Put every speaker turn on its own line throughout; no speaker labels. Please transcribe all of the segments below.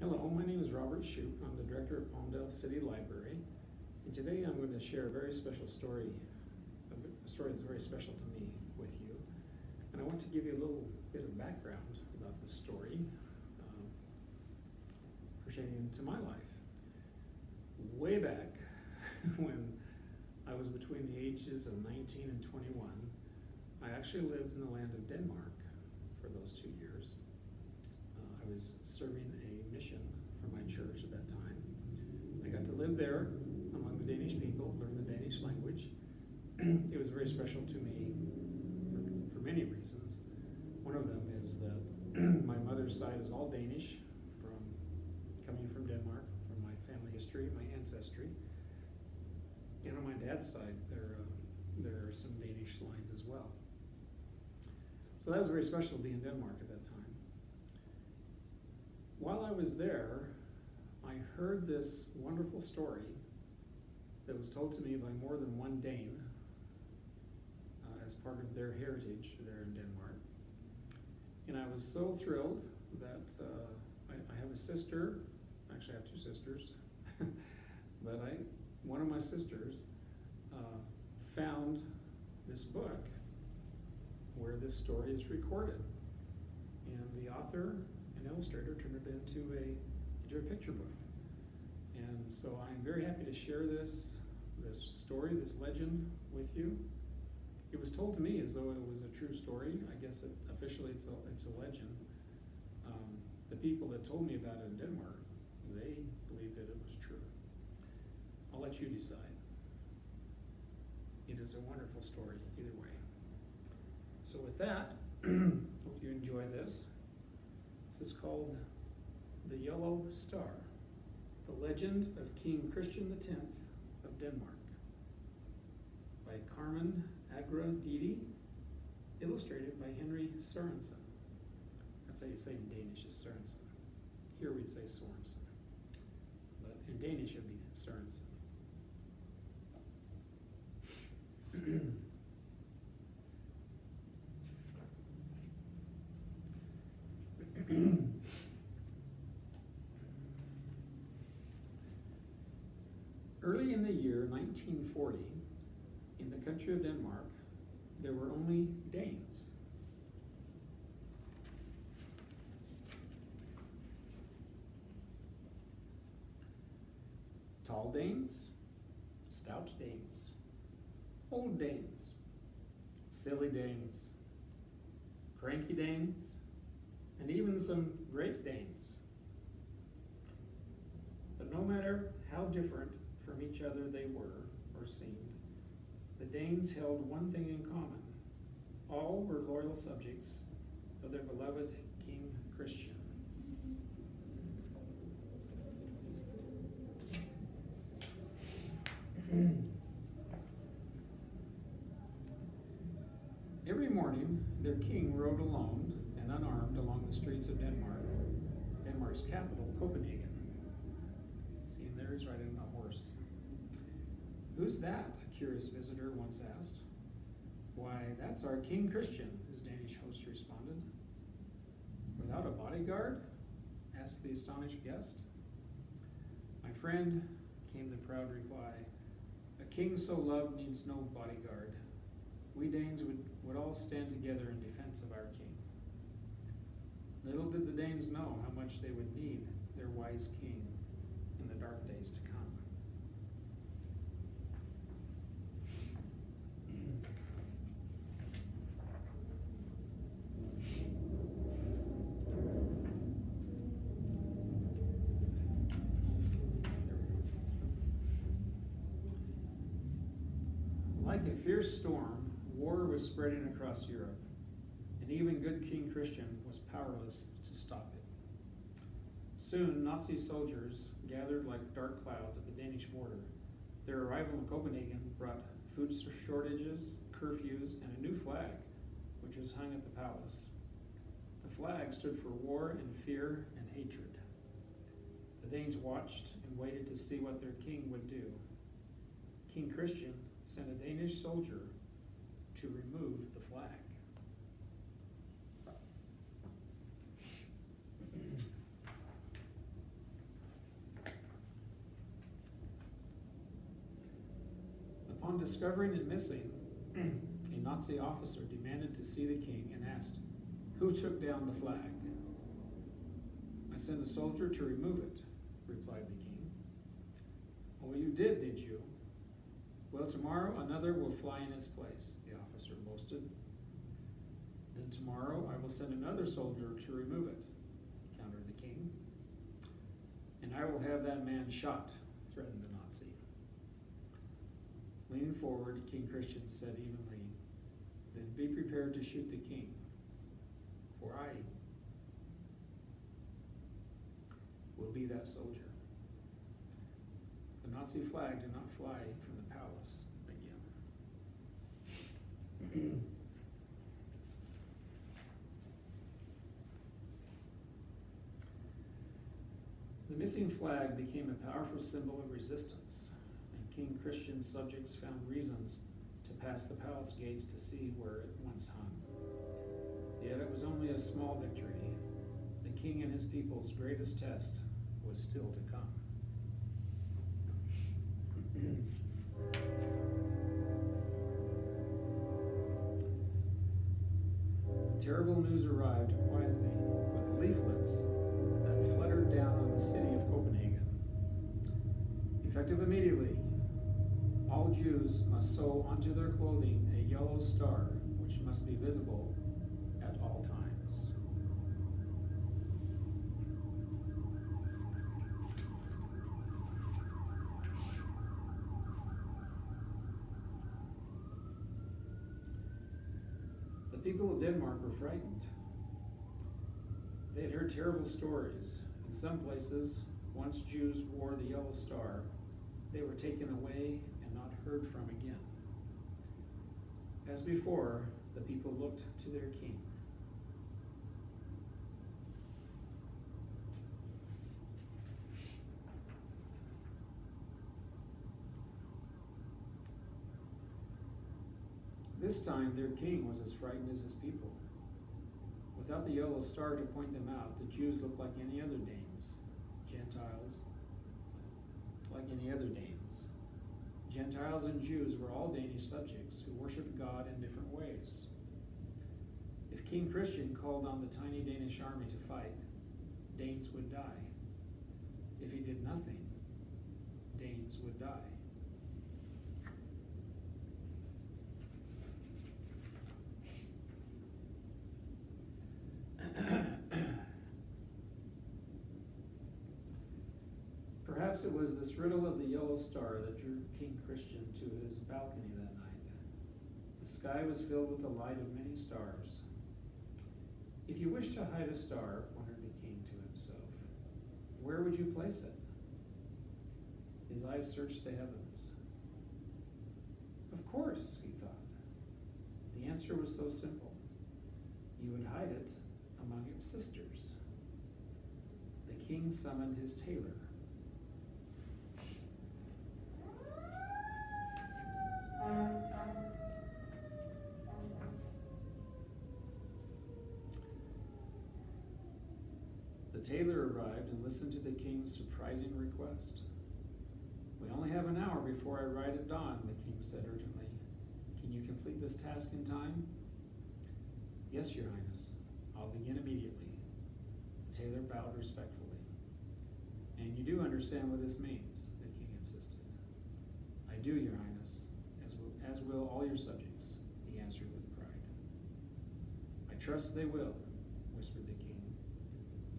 Hello, my name is Robert Shupe. I'm the director of Palmdale City Library, and today I'm going to share a very special story, a story that's very special to me with you. And I want to give you a little bit of background about this story pertaining to my life. Way back when I was between the ages of 19 and 21, I actually lived in the land of Denmark for those 2 years. I was serving a mission for my church at that time. I got to live there among the Danish people, learn the Danish language. It was very special to me for many reasons. One of them is that my mother's side is all Danish, coming from Denmark, from my family history, my ancestry. And on my dad's side, there are some Danish lines as well. So that was very special to be in Denmark at that time. While I was there, I heard this wonderful story that was told to me by more than one Dane as part of their heritage there in Denmark. And I was so thrilled that I have a sister, actually I have two sisters, but one of my sisters found this book where this story is recorded. And the author and illustrator turned it into a picture book. And so I'm very happy to share this story, this legend with you. It was told to me as though it was a true story. I guess officially it's a legend. The people that told me about it in Denmark, they believed that it was true. I'll let you decide. It is a wonderful story either way. So with that, hope you enjoy this. This is called The Yellow Star, The Legend of King Christian X of Denmark, by Carmen Agra Deedy, illustrated by Henry Sørensen. That's how you say in Danish, is Sørensen. Here we'd say Sorensen, but in Danish it would be Sørensen. Early in the year 1940, in the country of Denmark, there were only Danes. Tall Danes, stout Danes, old Danes, silly Danes, cranky Danes, and even some great Danes. But no matter how different from each other they were or seemed, the Danes held one thing in common. All were loyal subjects of their beloved King Christian. Every morning, their king rode alone and unarmed along the streets of Denmark, Denmark's capital, Copenhagen. See him there, he's riding on a horse. "Who's that?" a curious visitor once asked. "Why, that's our King Christian," his Danish host responded. "Without a bodyguard?" asked the astonished guest. "My friend," came the proud reply, "a king so loved needs no bodyguard. We Danes would all stand together in defense of our king." Little did the Danes know how much they would need their wise king in the dark days to come. Like a fierce storm, war was spreading across Europe, and even good King Christian was powerless to stop it. Soon, Nazi soldiers gathered like dark clouds at the Danish border. Their arrival in Copenhagen brought food shortages, curfews, and a new flag, which was hung at the palace. The flag stood for war and fear and hatred. The Danes watched and waited to see what their king would do. King Christian sent a Danish soldier to remove the flag. Upon discovering it missing, a Nazi officer demanded to see the king and asked, "Who took down the flag?" "I sent a soldier to remove it," replied the king. "Oh, you did you? Well, tomorrow another will fly in its place," the officer boasted. "Then tomorrow I will send another soldier to remove it," countered the king. "And I will have that man shot," threatened the Nazi. Leaning forward, King Christian said evenly, "Then be prepared to shoot the king, for I will be that soldier." The Nazi flag did not fly from the palace again. The missing flag became a powerful symbol of resistance, and King Christian's subjects found reasons to pass the palace gates to see where it once hung. Yet it was only a small victory. The king and his people's greatest test was still to come. Terrible news arrived quietly with leaflets that fluttered down on the city of Copenhagen. Effective immediately, all Jews must sew onto their clothing a yellow star, which must be visible at all times. The people of Denmark were frightened. They had heard terrible stories. In some places, once Jews wore the yellow star, they were taken away and not heard from again. As before, the people looked to their king. This time, their king was as frightened as his people. Without the yellow star to point them out, the Jews looked like any other Danes. Gentiles, like any other Danes. Gentiles and Jews were all Danish subjects who worshiped God in different ways. If King Christian called on the tiny Danish army to fight, Danes would die. If he did nothing, Danes would die. Perhaps it was this riddle of the yellow star that drew King Christian to his balcony that night. The sky was filled with the light of many stars. If you wish to hide a star, wondered the king to himself, where would you place it? His eyes searched the heavens. Of course, he thought. The answer was so simple. You would hide it among its sisters. The king summoned his tailor. The tailor arrived and listened to the king's surprising request. We only have an hour before I ride at dawn, the king said urgently. Can you complete this task in time? Yes, your highness. I'll begin immediately. The tailor bowed respectfully. And you do understand what this means, the king insisted. I do, your highness, as will all your subjects, he answered with pride. I trust they will, whispered the king,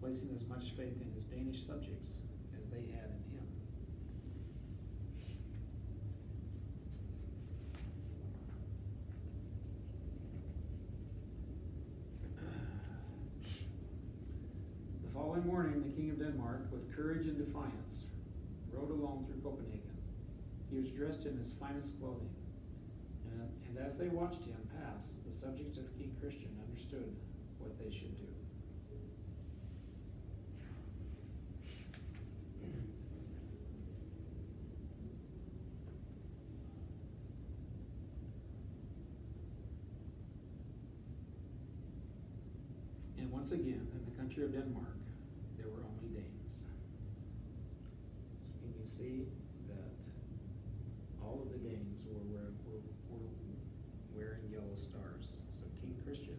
placing as much faith in his Danish subjects as they had in him. The following morning, the king of Denmark, with courage and defiance, rode alone through Copenhagen. He was dressed in his finest clothing, and as they watched him pass, the subjects of King Christian understood what they should do. And once again, in the country of Denmark, there were only Danes. So can you see that all of the Danes were yellow stars. So King Christian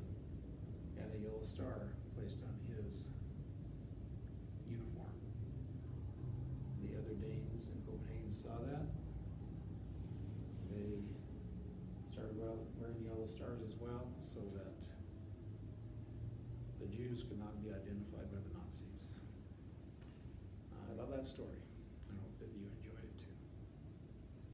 had a yellow star placed on his uniform. The other Danes in Copenhagen saw that. They started wearing yellow stars as well, so that the Jews could not be identified by the Nazis. I love that story.